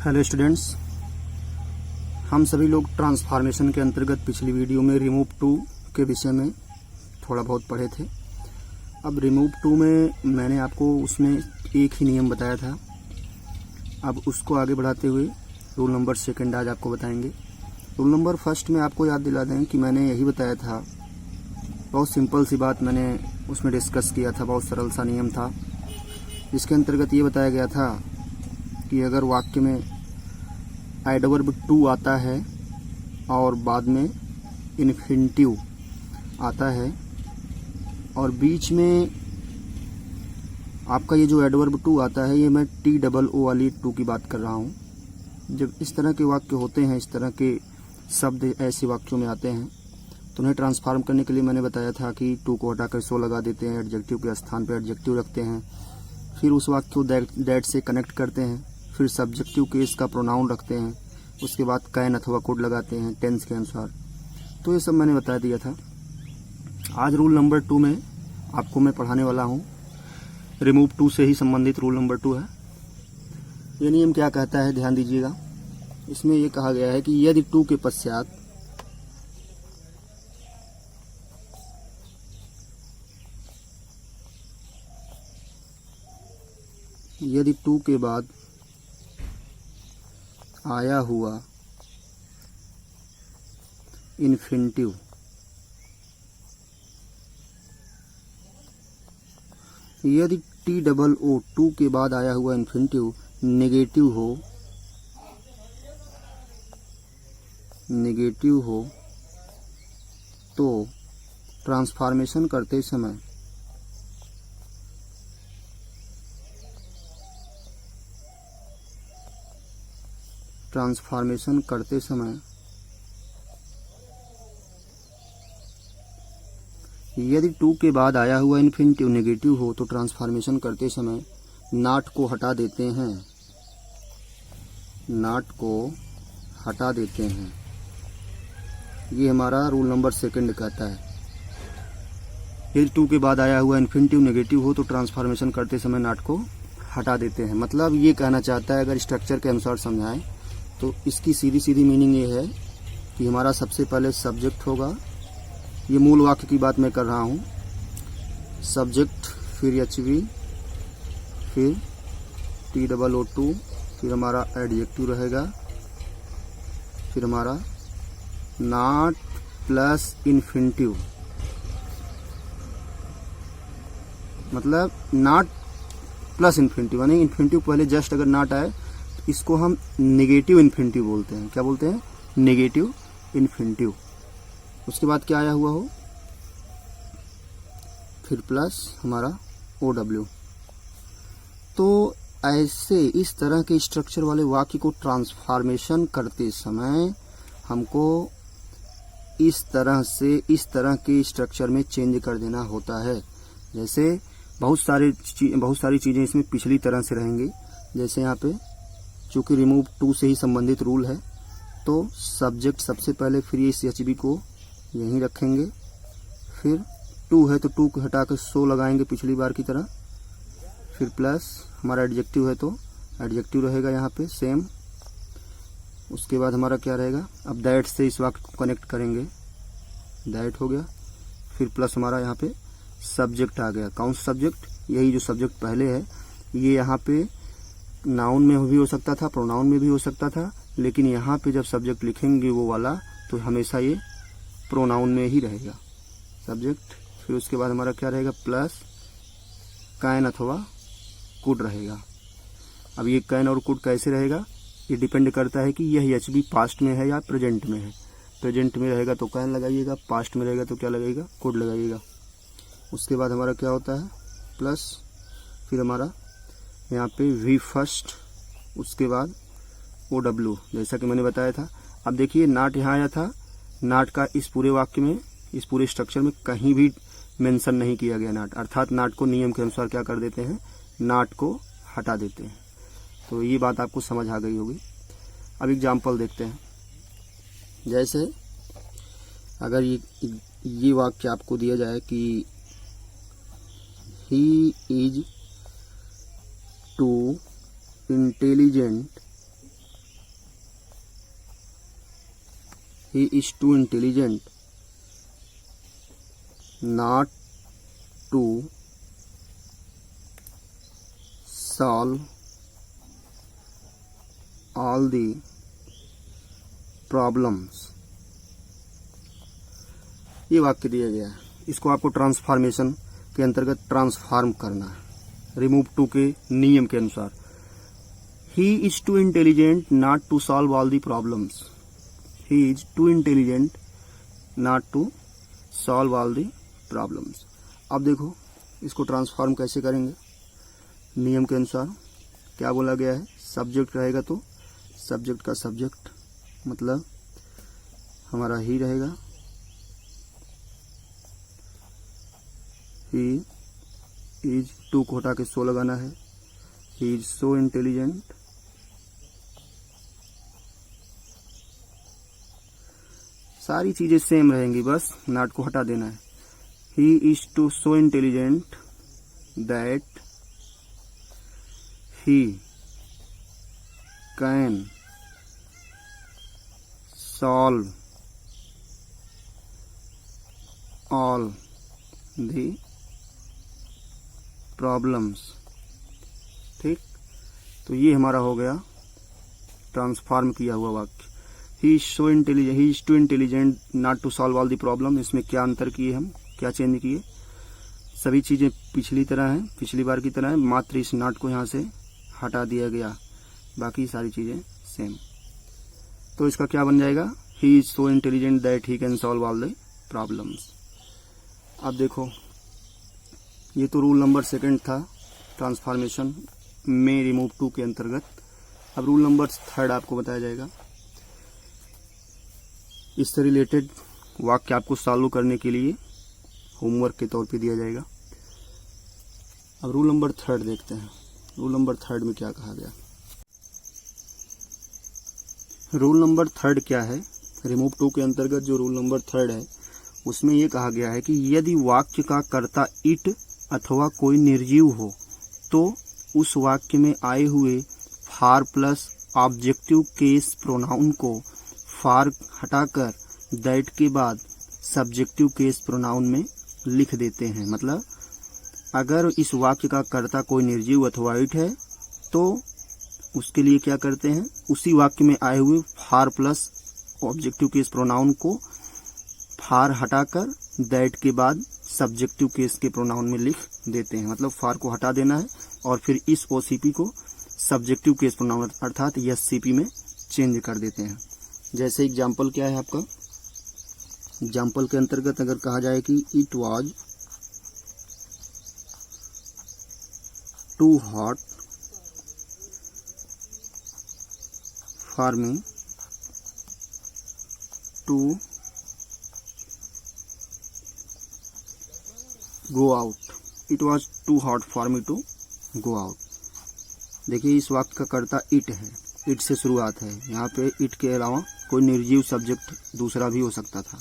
Hello students, हम सभी लोग ट्रांसफॉर्मेशन के अंतर्गत पिछली वीडियो में रिमूव टू के विषय में थोड़ा बहुत पढ़े थे। अब रिमूव टू में मैंने आपको उसमें एक ही नियम बताया था। अब उसको आगे बढ़ाते हुए रूल नंबर सेकंड आज आपको बताएंगे। रूल नंबर फर्स्ट में आपको याद दिला दें कि मैंने यही बताया था, बहुत सिंपल सी बात मैंने उसमें डिस्कस किया था, बहुत सरल सा नियम था, जिसके अंतर्गत ये बताया गया था कि अगर वाक्य में एडवर्ब टू आता है और बाद में इन्फिनिटिव आता है और बीच में आपका ये जो एडवर्ब टू आता है, ये मैं TOO वाली टू की बात कर रहा हूँ। जब इस तरह के वाक्य होते हैं, इस तरह के शब्द ऐसे वाक्यों में आते हैं, तो उन्हें ट्रांसफॉर्म करने के लिए मैंने बताया था कि टू को हटाकर सो लगा देते हैं, एडजेक्टिव के स्थान पर एडजेक्टिव रखते हैं, फिर उस वाक्य को दैट से कनेक्ट करते हैं, फिर सब्जेक्टिव केस का प्रोनाउन रखते हैं, उसके बाद कैन अथवा कुड लगाते हैं टेंस के अनुसार। तो ये सब मैंने बता दिया था। आज रूल नंबर 2 में आपको मैं पढ़ाने वाला हूँ, रिमूव टू से ही संबंधित रूल नंबर 2 है। ये नियम क्या कहता है, ध्यान दीजिएगा। इसमें ये कहा गया है कि यदि टू के पश्चात यदि टू के बाद आया हुआ इन्फिनिटिव यदि TOO टू के बाद आया हुआ इन्फिनिटिव नेगेटिव हो तो ट्रांसफॉर्मेशन करते समय यदि टू के बाद आया हुआ इन्फिनिटिव नेगेटिव हो तो ट्रांसफॉर्मेशन करते समय नॉट को हटा देते हैं। ये हमारा रूल नंबर सेकंड कहता है। यदि टू के बाद आया हुआ इन्फिनिटिव नेगेटिव हो तो ट्रांसफॉर्मेशन करते समय नॉट को हटा देते हैं। मतलब ये कहना चाहता है, अगर स्ट्रक्चर के अनुसार समझाएं तो इसकी सीधी सीधी मीनिंग ये है कि हमारा सबसे पहले सब्जेक्ट होगा। ये मूल वाक्य की बात मैं कर रहा हूँ। सब्जेक्ट, फिर HV, फिर TOO, फिर हमारा एडजेक्टिव रहेगा, फिर हमारा नॉट प्लस इन्फिनिटिव, मतलब नॉट प्लस इन्फिनिटिव, यानी इन्फिनिटिव पहले जस्ट अगर नॉट आए तो इसको हम नेगेटिव इन्फिनिटिव बोलते हैं। क्या बोलते हैं? Negative infinitive. उसके बाद क्या आया हुआ हो, फिर प्लस हमारा OW। तो ऐसे इस तरह के स्ट्रक्चर वाले वाक्य को ट्रांसफॉर्मेशन करते समय हमको इस तरह के स्ट्रक्चर में चेंज कर देना होता है। जैसे बहुत सारी चीज़ें इसमें पिछली तरह से रहेंगी। जैसे यहाँ पे चूँकि रिमूव टू से ही संबंधित रूल है, तो सब्जेक्ट सबसे पहले, फिर इस HB को यहीं रखेंगे, फिर टू है तो टू को हटाकर सो लगाएंगे पिछली बार की तरह, फिर प्लस हमारा एडजेक्टिव है तो एडजेक्टिव रहेगा यहाँ पे सेम। उसके बाद हमारा क्या रहेगा, अब दैट से इस वाक्य को कनेक्ट करेंगे, दैट हो गया, फिर प्लस हमारा यहाँ पे सब्जेक्ट आ गया। कौन सा सब्जेक्ट? यही जो सब्जेक्ट पहले है। ये यहाँ पे नाउन में भी हो सकता था, प्रोनाउन में भी हो सकता था, लेकिन यहाँ पे जब सब्जेक्ट लिखेंगे वो वाला, तो हमेशा ये प्रोनाउन में ही रहेगा सब्जेक्ट। फिर उसके बाद हमारा क्या रहेगा, प्लस कैन अथवा कुड रहेगा। अब ये कैन और कुड कैसे रहेगा, ये डिपेंड करता है कि यह HB पास्ट में है या प्रेजेंट में है। प्रेजेंट में रहेगा तो कैन लगाइएगा, पास्ट में रहेगा तो क्या लगाइएगा, कुड लगाइएगा। उसके बाद हमारा क्या होता है, प्लस, फिर हमारा यहाँ पे V फर्स्ट, उसके बाद OW, जैसा कि मैंने बताया था। अब देखिए नॉट यहाँ आया था, नॉट का इस पूरे वाक्य में, इस पूरे स्ट्रक्चर में कहीं भी मेंशन नहीं किया गया नॉट, अर्थात नॉट को नियम के अनुसार क्या कर देते हैं, नॉट को हटा देते हैं। तो ये बात आपको समझ आ गई होगी। अब एग्जाम्पल देखते हैं। जैसे अगर ये वाक्य आपको दिया जाए कि he is too intelligent he is too intelligent not to solve all the problems. ये वाक्य दिया गया है, इसको आपको ट्रांसफॉर्मेशन के अंतर्गत ट्रांसफॉर्म करना है रिमूव टू के नियम के अनुसार। He is too intelligent not to solve all the problems. He is too intelligent not to solve all the problems. अब देखो इसको ट्रांसफॉर्म कैसे करेंगे नियम के अनुसार। क्या बोला गया है, सब्जेक्ट रहेगा तो सब्जेक्ट का सब्जेक्ट मतलब हमारा ही रहेगा। ही इज टू को हटा के सो लगाना है। ही इज सो इंटेलिजेंट सारी चीजें सेम रहेंगी, बस नॉट को हटा देना है। He is too so intelligent that he can solve all the problems. ठीक, तो ये हमारा हो गया ट्रांसफॉर्म किया हुआ वाक्य। He is so intelligent, he is too intelligent not to solve all the problem. इसमें क्या अंतर किए, हम क्या चेंज किए, सभी चीजें पिछली तरह हैं, पिछली बार की तरह है, मात्र इस नॉट को यहाँ से हटा दिया गया, बाकी सारी चीजें सेम। तो इसका क्या बन जाएगा, ही is so intelligent that he can solve all the problems. अब देखो ये तो रूल नंबर 2 था ट्रांसफॉर्मेशन में रिमूव टू के अंतर्गत। अब रूल नंबर 3 आपको बताया जाएगा। इससे रिलेटेड वाक्य आपको सॉल्व करने के लिए होमवर्क के तौर पे दिया जाएगा। अब रूल नंबर 3 देखते हैं। रूल नंबर 3 में क्या कहा गया। रूल नंबर 3 क्या है, रिमूव टू के अंतर्गत जो रूल नंबर 3 है उसमें यह कहा गया है कि यदि वाक्य का कर्ता इट अथवा कोई निर्जीव हो तो उस वाक्य में आए हुए फार प्लस ऑब्जेक्टिव केस प्रोनाउन को फार हटाकर दैट के बाद सब्जेक्टिव केस प्रोनाउन में लिख देते हैं। मतलब अगर इस वाक्य का कर्ता कोई निर्जीव अथवा इट है तो उसके लिए क्या करते हैं, उसी वाक्य में आए हुए फार प्लस ऑब्जेक्टिव केस प्रोनाउन को फार हटाकर दैट के बाद सब्जेक्टिव केस के प्रोनाउन में लिख देते हैं। मतलब फार को हटा देना है और फिर इस ओसीपी को सब्जेक्टिव केस प्रोनाउन अर्थात एससीपी में चेंज कर देते हैं। जैसे एग्जाम्पल क्या है आपका, एग्जाम्पल के अंतर्गत अगर कहा जाए कि it was too hot for me to go out, it was too hot for me to go out. देखिए इस वाक्य का कर्ता इट है, इट से शुरुआत है। यहाँ पे इट के अलावा कोई निर्जीव सब्जेक्ट दूसरा भी हो सकता था।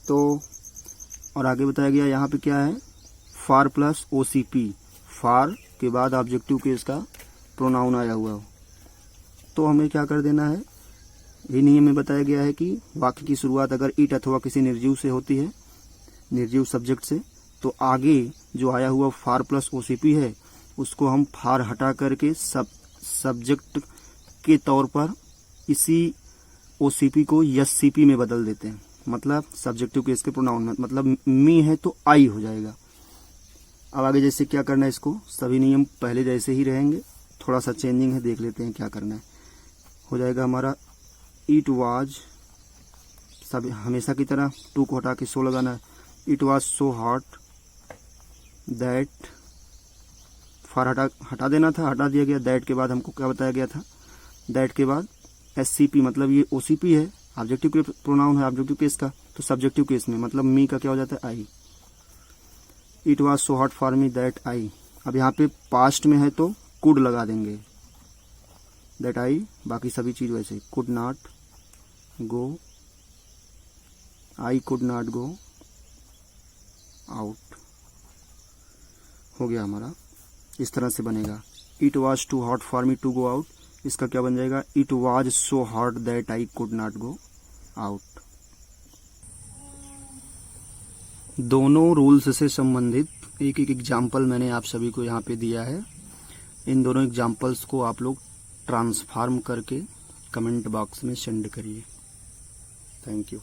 तो और आगे बताया गया यहाँ पे क्या है, फार प्लस ओसीपी, फार के बाद ऑब्जेक्टिव केस का प्रोनाउन आया हुआ हो। तो हमें क्या कर देना है, ये नियम में बताया गया है कि वाक्य की शुरुआत अगर इट अथवा किसी निर्जीव से होती है, निर्जीव सब्जेक्ट से, तो आगे जो आया हुआ फार प्लस ओसीपी है उसको हम फार हटा करके सब्जेक्ट के तौर पर इसी ओसीपी को एससीपी में बदल देते हैं। मतलब सब्जेक्टिव केस के प्रोनाउन में, मतलब मी है तो आई हो जाएगा। अब आगे जैसे क्या करना है, इसको सभी नियम पहले जैसे ही रहेंगे, थोड़ा सा चेंजिंग है, देख लेते हैं क्या करना है। हो जाएगा हमारा इट वाज, सब हमेशा की तरह टू को हटा के सो लगाना है। It was so hot that, for हटा देना था, हटा दिया गया। दैट के बाद हमको क्या बताया गया था, दैट के बाद एससीपी, मतलब ये ओसीपी है, ऑब्जेक्टिव के प्रोनाउन है ऑब्जेक्टिव केस का, तो सब्जेक्टिव केस में मतलब मी का क्या हो जाता है, I. It was so hot for me that I. अब यहाँ पे पास्ट में है तो कुड लगा देंगे, दैट आई, बाकी सभी चीज वैसे, could not go, I could not go out. हो गया हमारा, इस तरह से बनेगा। It was too hot for me to go out, इसका क्या बन जाएगा, it was so hot that I could not go out. दोनों रूल्स से संबंधित एक एक एग्जाम्पल मैंने आप सभी को यहाँ पे दिया है। इन दोनों एग्जाम्पल्स को आप लोग ट्रांसफॉर्म करके कमेंट बॉक्स में सेंड करिए। Thank you.